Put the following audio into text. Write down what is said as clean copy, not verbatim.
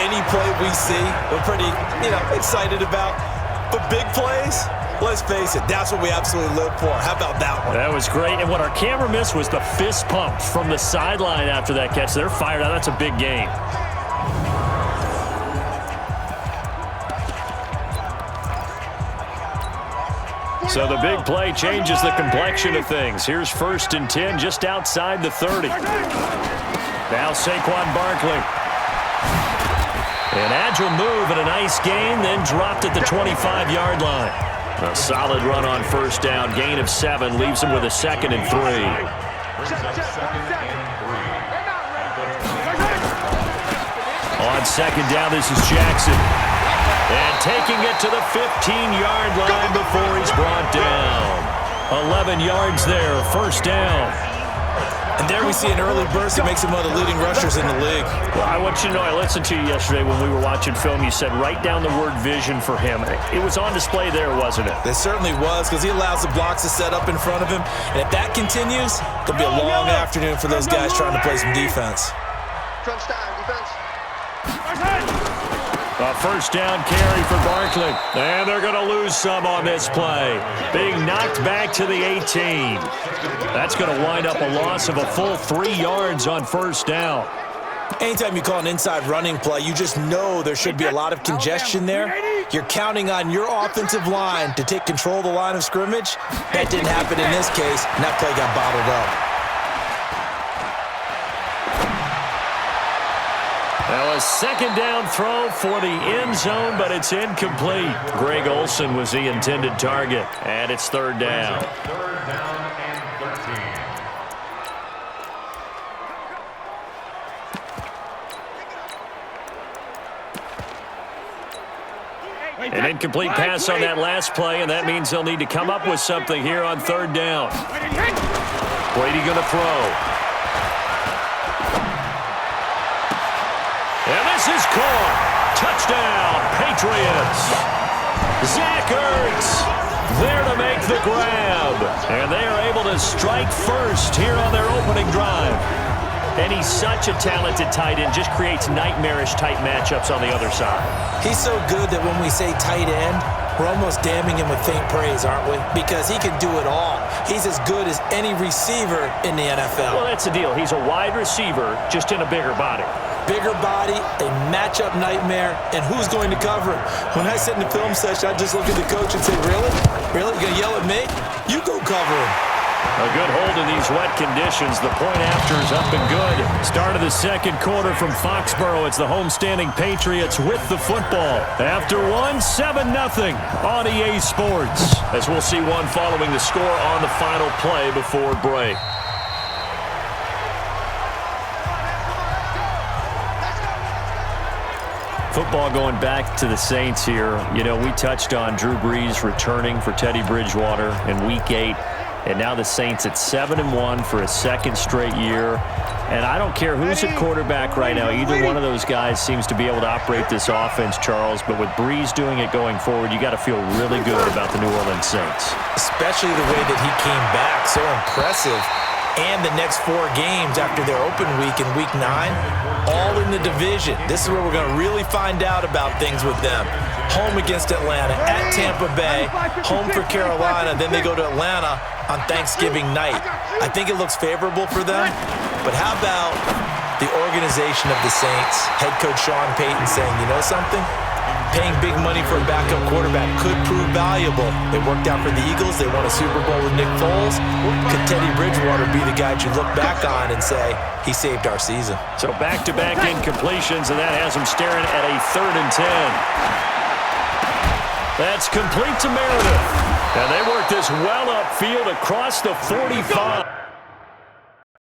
any play we see, we're pretty, excited about. But big plays, let's face it, that's what we absolutely live for. How about that one? That was great. And what our camera missed was the fist pump from the sideline after that catch. They're fired out. That's a big game. So the big play changes the complexion of things. Here's 1st and 10 just outside the 30. Now Saquon Barkley. An agile move and a nice gain, then dropped at the 25-yard line. A solid run on 1st down. Gain of 7 leaves him with a 2nd and 3. On 2nd down, this is Jackson. And taking it to the 15-yard line before he's brought down. 11 yards there, 1st down. And there we see an early burst that makes him one of the leading rushers in the league. Well, I want you to know, I listened to you yesterday when we were watching film. You said write down the word vision for him. It was on display there, wasn't it? It certainly was, because he allows the blocks to set up in front of him. And if that continues, there'll be a long afternoon for those guys trying to play some defense. Crunch time, defense. A 1st down carry for Barkley. And they're going to lose some on this play. Being knocked back to the 18. That's going to wind up a loss of a full 3 yards on 1st down. Anytime you call an inside running play, you just know there should be a lot of congestion there. You're counting on your offensive line to take control of the line of scrimmage. That didn't happen in this case, and that play got bottled up. Now a 2nd down throw for the end zone, but it's incomplete. Greg Olsen was the intended target, and it's 3rd down. 3rd down and 13. An incomplete pass on that last play, and that means they'll need to come up with something here on 3rd down. Brady going to throw. And this is caught. Touchdown, Patriots. Zach Ertz there to make the grab. And they are able to strike first here on their opening drive. And he's such a talented tight end, just creates nightmarish-type matchups on the other side. He's so good that when we say tight end, we're almost damning him with faint praise, aren't we? Because he can do it all. He's as good as any receiver in the NFL. Well, that's the deal. He's a wide receiver, just in a bigger body. Bigger body, a matchup nightmare, and who's going to cover him? When I sit in the film session, I just look at the coach and say, really? Really? You gonna yell at me? You go cover him. A good hold in these wet conditions. The point after is up and good. Start of the 2nd quarter from Foxborough. It's the homestanding Patriots with the football. After one, 7-0 on EA Sports. As we'll see one following the score on the final play before break. Football going back to the Saints here. You know, we touched on Drew Brees returning for Teddy Bridgewater in Week 8. And now the Saints at 7-1 for a 2nd straight year. And I don't care who's at quarterback right now. Either one of those guys seems to be able to operate this offense, Charles. But with Brees doing it going forward, you got to feel really good about the New Orleans Saints. Especially the way that he came back. So impressive. And the next 4 games after their open week in Week 9, all in the division. This is where we're going to really find out about things with them. Home against Atlanta, at Tampa Bay, home for Carolina, then they go to Atlanta on Thanksgiving night. I think it looks favorable for them, but how about the organization of the Saints, head coach Sean Payton saying, you know something? Paying big money for a backup quarterback could prove valuable. It worked out for the Eagles. They won a Super Bowl with Nick Foles. Could Teddy Bridgewater be the guy you look back on and say, he saved our season? So back-to-back incompletions, and that has him staring at a 3rd and 10. That's complete to Meredith. And they work this well upfield across the 45.